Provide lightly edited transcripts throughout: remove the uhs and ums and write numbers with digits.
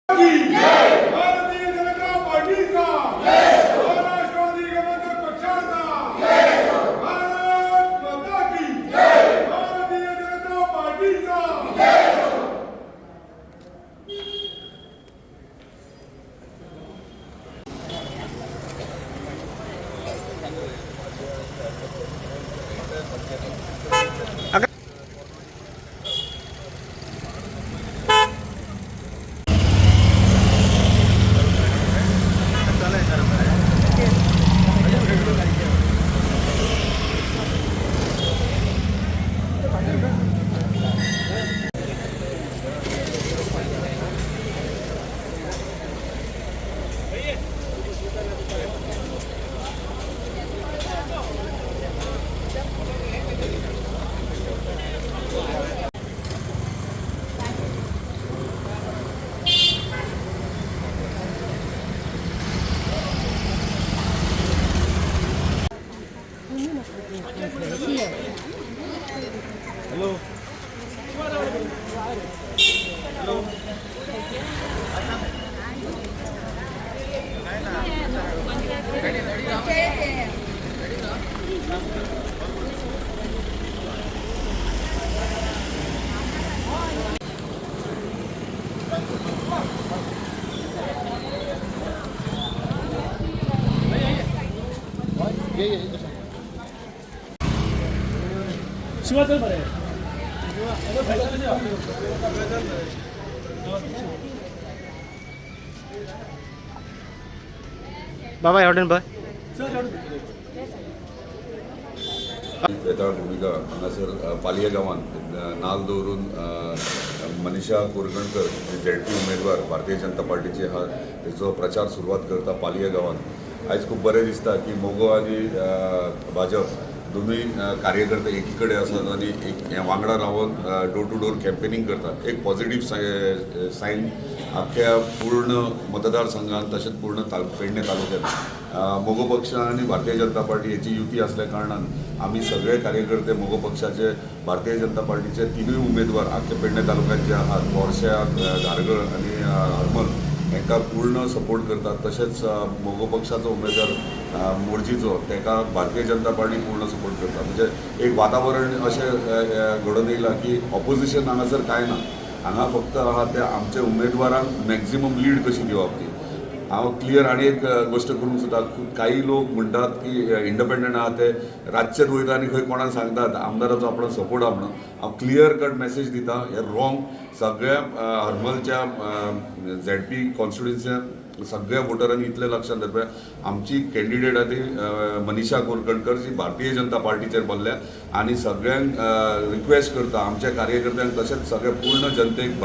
भारतीय जनता पार्टीचा महाराष्ट्रवादी गमतक पक्षाचा भारत माता की भारतीय जनता पार्टीचा शिवाचल बरे बाबा एवढं बघ येता भूमिका हांगासर पालये गांवांत नाल दवरून मनीषा कोरगणकर ZP उमेदवार भारतीय जनता पार्टीचे आहा तेचो प्रचार सुरवात करता पालये गांवांत। आयज खूब बरें दिसता की मोगो आनी भाजप दोनूय कार्यकर्ते एकी कडेन आसात आनी एक वांगडा रावन डोर टू डोर कॅम्पेनिंग करतात। एक पॉझिटिव्ह सायन आख्या पूर्ण मतदारसंघात तशेंच पूर्ण पेडणे तालुक्यात मोगो पक्ष आणि भारतीय जनता पार्टी याची युती असल्या कारणान आम्ही सगळे कार्यकर्ते मोगो पक्षाचे भारतीय जनता पार्टीचे तिनूय उमेदवार आख्या पेडणे तालुक्यात जे आहात मोर्शा धारगळ आणि हरमल हांकां पूर्ण सपोर्ट करतात। तशेंच मोगो पक्षाचो उमेदवार मोर्जीचो ताका भारतीय जनता पार्टी पूर्ण सपोर्ट करता। म्हणजे एक वातावरण अशें घडोवन येयलां की ऑपोजिशन हांगासर कांय ना, हांगा फक्त आहा ते आमच्या उमेदवारांक मॅक्झिमम लीड कशी दिवप ती। हांव क्लियर आनी एक गोष्ट करूंक सोदता, काही लोक म्हणटात की इंडिपेंडंट आहा ते रातचेच वयता आनी खंय कोणाक सांगतात आमदाराचो आपलो सपोर्ट आहा म्हणून। हांव क्लियर कट मेसेज दिता, हे रॉंग। सगळ्या हरमलच्या ZP कॉन्स्टिट्युएन्सींत सगळ्या वोटरांनी इतलें लक्षात दवरपा आमची कॅन्डिडेट आहा ती मनीषा कोरगणकर जी भारतीय जनता पार्टीचेर बसल्या आनी सगळ्यांक रिक्वेस्ट करता आमच्या कार्यकर्त्यांक तशेंच सगळ्या पूर्ण जनतेक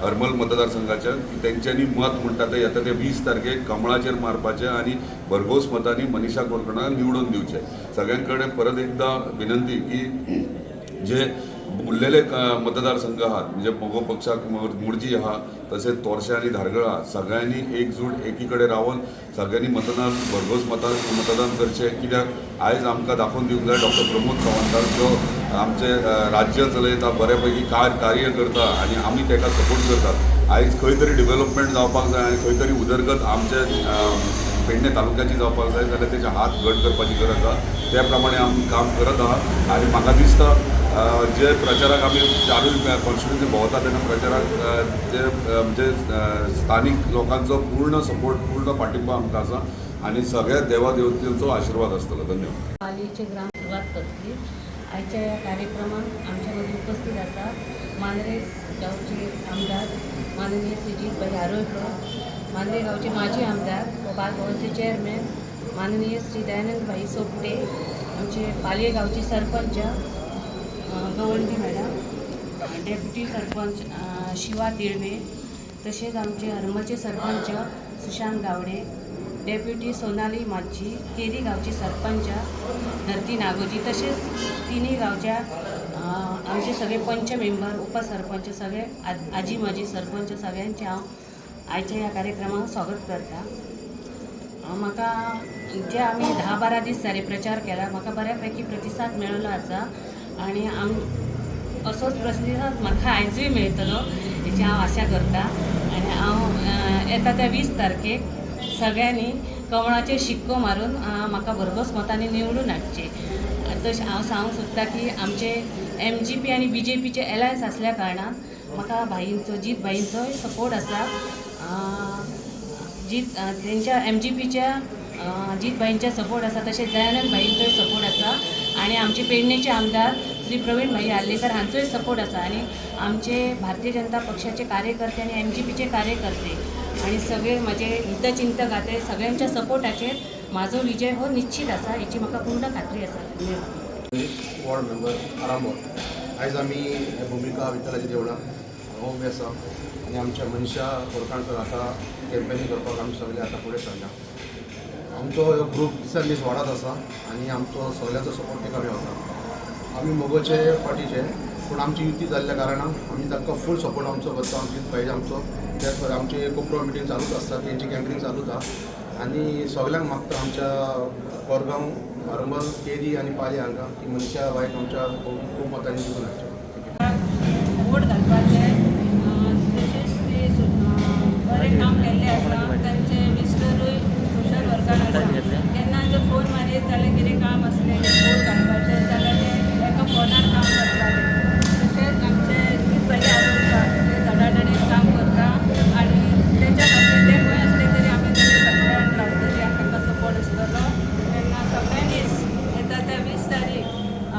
हरमल मतदारसंघाच्या की तेंच्यांनी मत म्हणटा ते येता ते 20 तारखेक कमळाचेर मारपाचें आनी भरघोस मतांनी मनीषा कोरगणकाक निवडून दिवचें। सगळ्यां कडेन परत एकदा विनंती की जे उरलेले मतदारसंघ आहात म्हणजे मोगो पक्षाक मोर्जी आहा तसेच तोरशा आणि धारगळ आहा सगळ्यांनी एकजूट एकी कडेन रावन सगळ्यांनी भरघोस मतदान करचें। कित्याक आयज आमकां दाखोवन दिवंक जाय डॉक्टर प्रमोद सावंताक जो आमचे राज्य चलयता बऱ्यापैकी कार्य करता आणि आमी ताका सपोर्ट करतात। आयज खंय तरी डेव्हलपमेंट जावपाक जाय आनी खंय तरी उदरगत आमचे पेडणे तालुक्याची जावपाक जाय जाल्यार तेचे हात घट करपाची गरज आहा। त्या प्रमाणे आमी काम करत आहात आनी म्हाका दिसता जे प्रचाराक आमी चारूय कॉन्स्टिट्युएन्सी भोंवता तेन्ना प्रचाराक जे म्हणजे स्थानीक लोकांचो पूर्ण सपोर्ट पूर्ण पाठिंबा आमकां आसा आनी सगळ्या देवादेवतेचो आशिर्वाद आसतलो। धन्यवाद। पालयेचे ग्राम सुरवात करतली। आयच्या ह्या कार्यक्रमात आमच्यामध्ये उपस्थित आसा मांद्रे गांवचे आमदार माननीय श्रीजीत भाई आरोलकर, मांद्रे गांवचे माजी आमदार व बालभवनचे चेअरमॅन माननीय श्री दयानंद भाई सोपटे, आमचे पालये गांवचे सरपंच गवंडी मॅडम, डेप्युटी सरपंच शिवा तिळवे, तसेच आमचे हरमलचे सरपंच सुशांत गावडे, डेप्युटी सोनाली माची, केरी गावची सरपंच धरती नागोजी, तसेच तिन्ही गावच्या आमचे सगळे पंच मेंबर उपसरपंच सगळे आजी माजी सरपंच सगळ्यांचे हांव आयच्या ह्या कार्यक्रमाक स्वागत करता। म्हाका जे आमी 10-12 दीस जाले प्रचार केला, म्हाका बऱ्यापैकी प्रतिसाद मेळिल्लो आसा आणि असोच प्रतिसाद म्हाका आयजूय मेळटलो हेची हांव आशा करता। आनी हांव येता त्या 20 तारखेक सगळ्यांनी कमळाचे शिक्को मारून म्हाका भरघोस मतांनी निवडून हाडचे. तशें हांव सांगूंक सोदता की आमचे MGP आनी BJPचे एलायन्स आसल्या कारणान म्हाका भाईंचो जीत भाईंचोय सपोर्ट आसा. तेंच्या MGPच्या जीत भाईंचे सपोर्ट आसा, तशेंच दयानंद भाईंचोय सपोर्ट आसा आनी आमचे पेडणेचे आमदार श्री प्रवीण भाई आर्लेकर हांचोय सपोर्ट आसा आनी आमचे भारतीय जनता पक्षाचे कार्यकर्ते आनी MGPचे कार्यकर्ते आनी सगळे म्हजे हितचिंतक आते सगळ्यांच्या सपोर्टाचेर म्हजो विजय हो निश्चित आसा, हेची म्हाका पूर्ण खात्री आसा. धन्यवाद. Ward member Arambol. आयज आमी भुमिका विठ्ठलाच्या देवळान हांगा उबे आसा आनी आमच्या मनीषा कोरकाणकर आतां कॅम्पेनींग करपाक आमी सगळे आतां फुडें सरल्या. आमचो हो ग्रूप दिसान दीस वाडत आसा आनी आमचो सगळ्यांचो सपोर्ट ताका मेळटा. आमी मोगोचे पार्टीचे पूण आमची युती जाल्ल्या कारणान आमी तांकां फूल सपोर्ट आमचो करता. आमची पाहिजे आमचो त्याच पर आमची कोपरो मिटींग चालूच आसता, तेंची कॅम्पेनींग चालूच आसा आनी सगळ्यांक मागता आमच्या कोरगांव, आरंबोल, केरी आनी पाली हांगा की मनशा वायट आमच्या खूब मतांनी जिखून हाडचे. वोट घालपाचे तशेंच ते बरें काम केल्लें आसा. तांचे मिस्टरूय सोशल वर्कार आसा. केन्ना जर फोन मारीत जाल्यार कितें काम असलें वोट घालपाचें जाल्यार ते एका फोनार काम करताले. तशेंच आमचे जीत भाई आरोग्य ते धडाधडीत काम करता आनी तेच्या खातीर ते खंय आसले तरी आमी तांचे फाटल्यान रावतली आनी तांकां सपोर्ट आसतलो. तेन्ना सगळ्यांनीच येता त्या 20 तारीख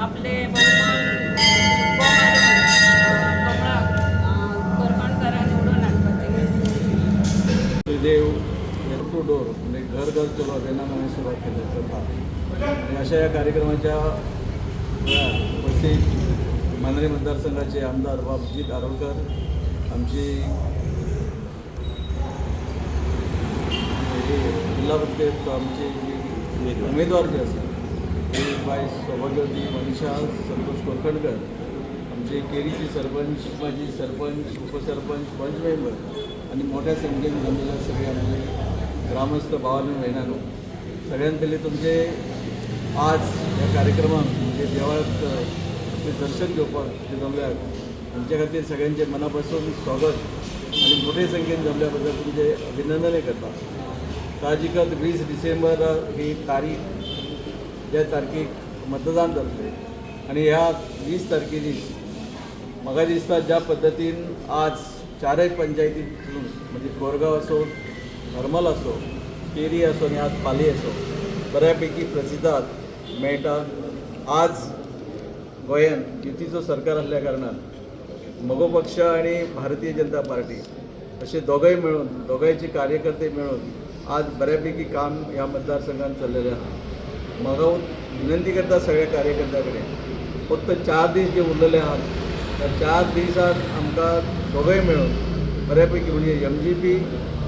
आपले बहुमत कोरकाणकरांक निवडून हाडपाचें. देव टू डोर म्हणजे घर घर चलो तेन्ना हांवें सुरवात केली करता आनी अशा ह्या कार्यक्रमाच्या बसीक मांद्रे मतदारसंघाचे आमदार बाबजीत आरोलकर, आमची जिल्हा परिषद आमची उमेदवार जे आसा ती बाय सौभाग्यवती मनीषा संतोष कोरकणकर, आमचे केरीचे सरपंच, माजी सरपंच, उपसरपंच, पंच मेंबर आणि मोठ्या संख्येन जमलेले सगळे आमचे ग्रामस्थ भावांनो भयणांनो, सगळ्यात पयलीं तुमचे आज ह्या कार्यक्रमाक म्हणजे देवळात दर्शन घेवपाक जे जमल्यात तांचे खातीर सगळ्यांचे मनापासून स्वागत आणि मोठे संख्येन जमल्या बद्दल तुमचे अभिनंदनय करता. साहजिकच 20 डिसेंबर ही तारीख ज्या तारखेक मतदान जातले आणि ह्या 20 तारखे दीस म्हाका दिसता ज्या पद्दतीन आज चारय पंचायतींतून म्हणजे कोरगांव असो, हरमल असो, केरी असो आणि आज पाली असो बऱ्यापैकी प्रतिसाद मेळटा. आज गोंयांत युतीचो सरकार आसल्या कारणान मगो पक्ष आणि भारतीय जनता पार्टी असे दोगय मेळून, दोगांयचे कार्यकर्ते मेळून आज बऱ्यापैकी काम ह्या मतदारसंघात चल्लेलें आसा. म्हाका विनंती करता सगळ्या कार्यकर्त्यां कडेन फक्त 4 दीस जे उरलेले आहात त्या 4 दिसांत आमकां दोगय मेळून बऱ्यापैकी म्हणजे MGP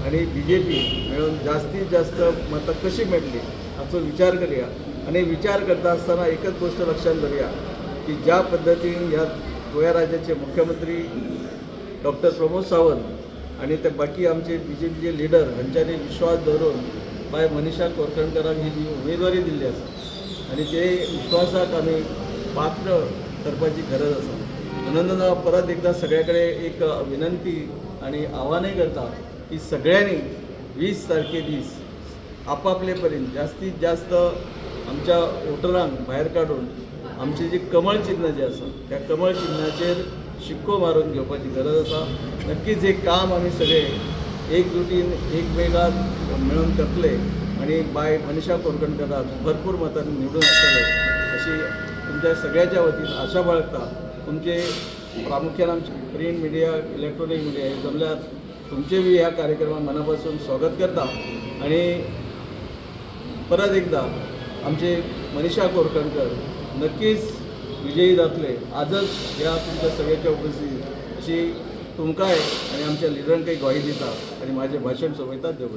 आणि BJP मेळून जास्तीत जास्त मतां कशी मेळटली हाचो विचार करया आणि विचार करता आसतना एकच गोष्ट लक्षात धरया की ज्या पद्दतीन ह्या गोंय राज्याचे मुख्यमंत्री डॉक्टर प्रमोद सावंत आणि ते बाकी आमचे BJPचे लिडर हांच्यांनी विश्वास धरून बाय मनीषा कोरकणकराक ही जी उमेदवारी दिल्ली आसा आणि ते विश्वासाक आमी पात्र करपाची गरज आसा. म्हणून परत एकदा सगळ्याकडे एक विनंती आणि आव्हानय करता की सगळ्यांनी 20 तारखे दीस आपापले परीन जास्तीत जास्त आमच्या वोटरांक भायर काढून आमचे जे कमळ चिन्ह जे आसा त्या कमळ चिन्हाचेर शिक्को मारून घेवपाची गरज आसा. नक्कीच हे काम आमी सगळे एकजुटीन एकमेकाक मेळून करतले आणि बाय मनीषा कोरकणकराक भरपूर मतांनी निवडून हाडटले अशी तुमच्या सगळ्याच्या वतीन आशा बाळगता. तुमचे प्रामुख्यान आमचे प्रिंट मिडिया, इलेक्ट्रॉनिक मिडिया हे जमल्यार तुमचे बी ह्या कार्यक्रमात मनापासून स्वागत करता आणि परत एकदा आमचे मनीषा कोरकणकर नक्कीच विजयी जातले. आजच ह्या तुमच्या सगळ्याच्या उपस्थितीत अशी तुमकांय आणि आमच्या लिडरांकय ग्वाही दिता आणि माझे भाषण सोपयतात. देव